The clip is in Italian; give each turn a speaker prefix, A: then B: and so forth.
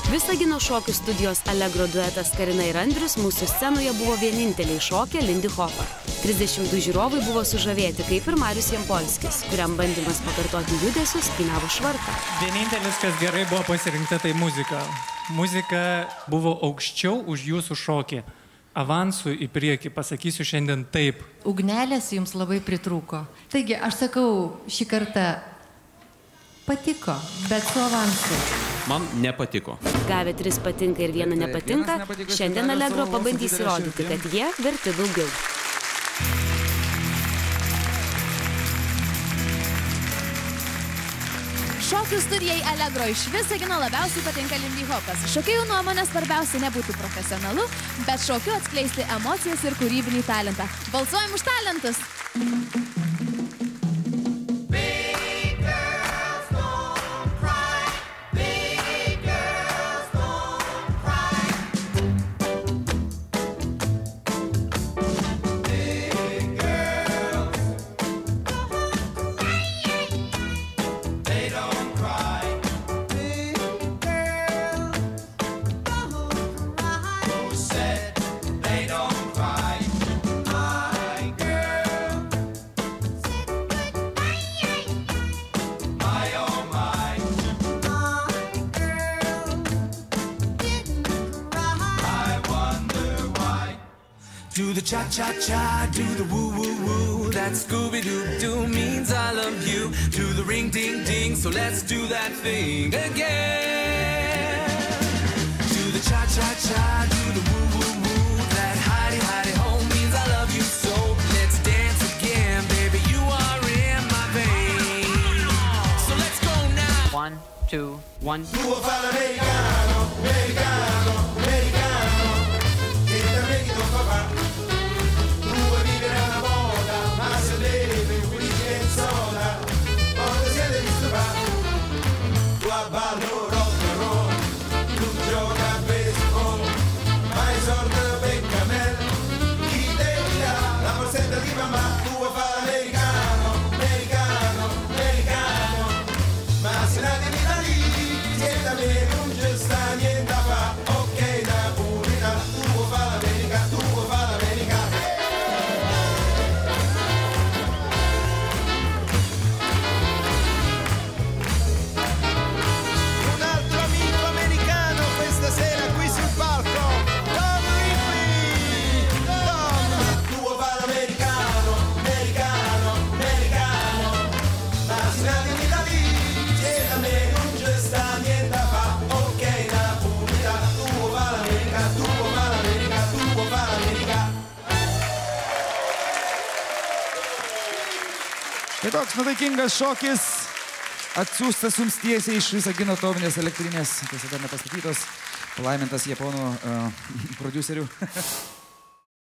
A: Visagino šokių studijos Allegro duetas Karina ir Andrius mūsų scenoje buvo vieninteliai šokę Lindy Hopą. 32 žiūrovai buvo sužavėti, kaip ir Marius Jampolskis, kuriam bandymas pakartoti judesius kainavo švarką.
B: Vienintelis, kas gerai buvo pasirinkta, tai muzika. Muzika buvo aukščiau už jūsų šokį. Avansų į priekį pasakysiu šiandien taip.
C: Ugnelės jums labai pritrūko. Taigi, aš sakau, šį kartą patiko, bet su avansu.
D: Man nepatiko.
A: Gavę 3 patinka ir 1 nepatinka, šiandien Allegro pabandys įrodyti, kad jie verti daugiau.
E: Šokių studijai Allegro iš Visagino labiausiai patinka Lindy Hopas. Šokėjų nuomonė svarbiausia nebūti profesionalu, bet šokiu atskleisti emocijas ir kūrybinį talentą. Balsuojam už talentus!
F: Do the cha-cha-cha, do the woo-woo-woo. That Scooby-Doo-Doo means I love you. Do the ring-ding-ding, so let's do that thing again. Do the cha-cha-cha, do the woo-woo-woo. That hidey-hidey-ho means I love you so. Let's dance again, baby, you are in my vein. So let's go now.
G: 1, 2, 1.
H: Tuo fa l'americano, americano, americano. E da me che non fa. Ballo rock and roll, tu gioca a baseball, ma esorta Beccamel, chi te dirà la morsetta di mamma, tu vuoi fare americano, americano, americano, ma se la devi da lì, se da me non c'è sta niente a fa, ok da purina, tu vuoi fare l'America, tu vuoi fare l'America.
I: Stasera qui sul palco Tom Ripley. Tom,
H: tu vuoi fare americano, americano, americano, ma se la devi da lì, se da me non c'è sta niente a fa, ok da pulita, tu vuoi fare l'America, tu vuoi fare l'America, tu vuoi fare l'America.
J: Tai toks nuotaikingas šokis atsiųstas jums tiesiai iš Visagino atominės elektrinės, tiesa dar nepastatytos, palaimintas japonų prodiuserių.